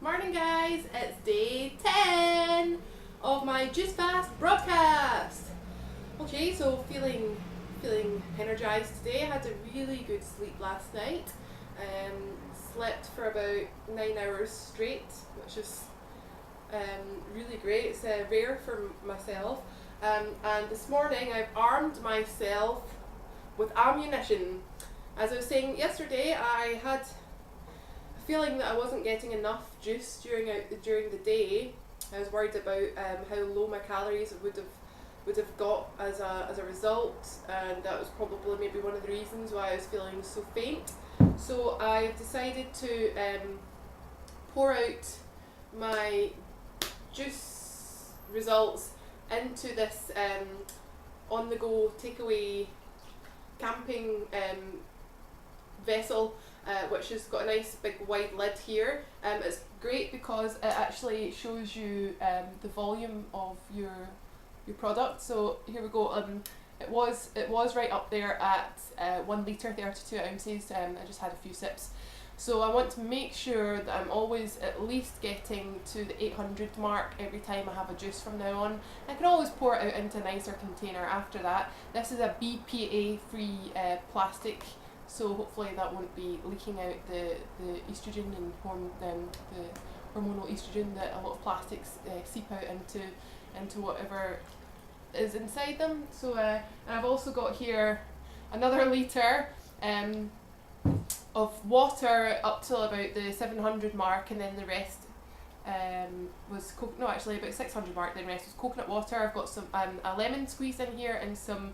Morning guys, it's day 10 of my Juice Fast broadcast. Okay, so feeling energized today. I had a really good sleep last night. Slept for about 9 hours straight, which is really great. It's rare for myself. And this morning I've armed myself with ammunition. As I was saying yesterday, I had feeling that I wasn't getting enough juice during the day. I was worried about how low my calories would have got as a result, and that was probably maybe one of the reasons why I was feeling so faint. So I have decided to pour out my juice results into this on the go takeaway camping vessel, which has got a nice big wide lid here. It's great because it actually shows you the volume of your product. So here we go. It was right up there at 1 litre 32 ounces. I just had a few sips. So I want to make sure that I'm always at least getting to the 800 mark every time I have a juice from now on. I can always pour it out into a nicer container after that. This is a BPA free plastic, so hopefully that won't be leaking out the estrogen and the hormonal estrogen that a lot of plastics seep out into whatever is inside them. So and I've also got here another litre of water up till about the 700 mark, and then the rest was about 600 mark. Then the rest was coconut water. I've got some a lemon squeeze in here and some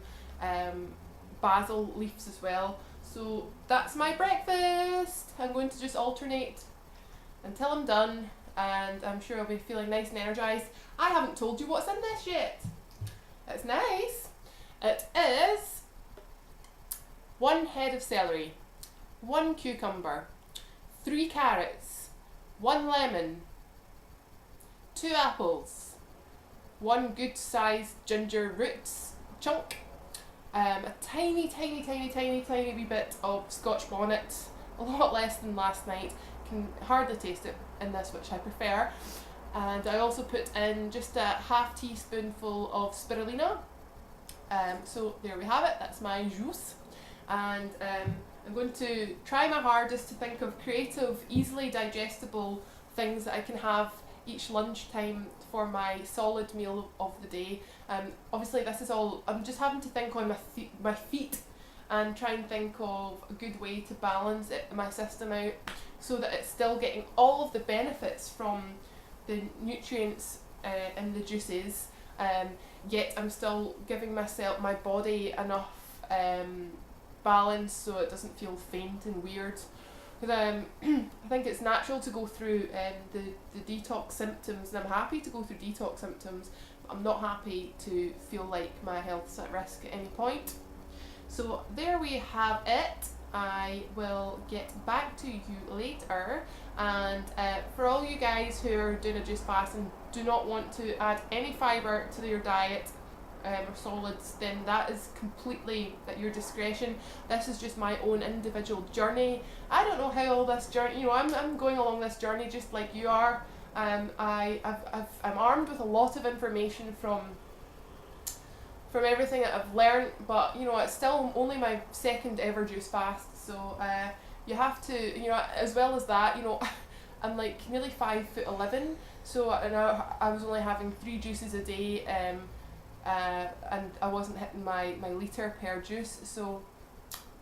basil leaves as well. So that's my breakfast. I'm going to just alternate until I'm done, and I'm sure I'll be feeling nice and energized. I haven't told you what's in this yet. It's nice. It is 1 head of celery, 1 cucumber, 3 carrots, 1 lemon, 2 apples, 1 good sized ginger roots chunk, a tiny wee bit of Scotch bonnet, a lot less than last night. Can hardly taste it in this, which I prefer. And I also put in just a half teaspoonful of spirulina. So there we have it, that's my juice. And I'm going to try my hardest to think of creative, easily digestible things that I can have each lunchtime for my solid meal of the day. Obviously this is all, I'm just having to think on my feet and try and think of a good way to balance my system out so that it's still getting all of the benefits from the nutrients in the juices, yet I'm still giving my body enough balance so it doesn't feel faint and weird. Because I think it's natural to go through the detox symptoms, and I'm happy to go through detox symptoms, but I'm not happy to feel like my health's at risk at any point. So there we have it. I will get back to you later, and for all you guys who are doing a juice fast and do not want to add any fibre to your diet or solids, then that is completely at your discretion. This is just my own individual journey. I don't know how all this journey, I'm going along this journey just like you are. I'm armed with a lot of information from everything that I've learned, but it's still only my second ever juice fast, so you have to, as well as that, I'm like nearly 5'11", so I was only having 3 juices a day, and I wasn't hitting my litre per juice. So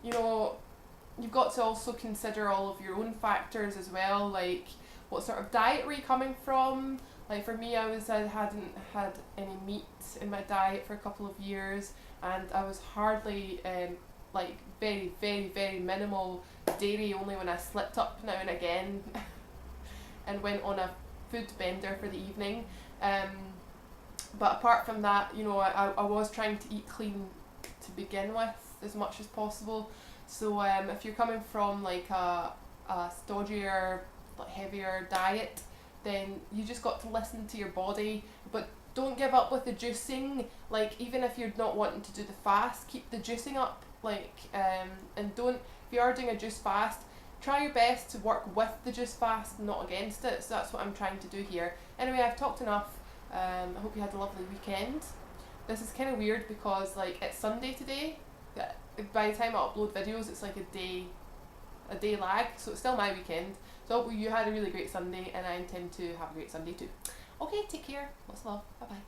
you've got to also consider all of your own factors as well, like what sort of diet were you coming from. Like for me, I hadn't had any meat in my diet for a couple of years, and I was hardly like very minimal dairy, only when I slipped up now and again and went on a food bender for the evening. But apart from that, I was trying to eat clean to begin with as much as possible. So if you're coming from like a stodgier, like heavier diet, then you just got to listen to your body, but don't give up with the juicing. Like even if you're not wanting to do the fast, keep the juicing up. Like and don't, if you are doing a juice fast, try your best to work with the juice fast, not against it. So that's what I'm trying to do here. Anyway, I've talked enough. I hope you had a lovely weekend. This is kind of weird because like it's Sunday today. By the time I upload videos, it's like a day lag. So it's still my weekend. So I hope you had a really great Sunday, and I intend to have a great Sunday too. Okay, take care. Lots of love. Bye bye.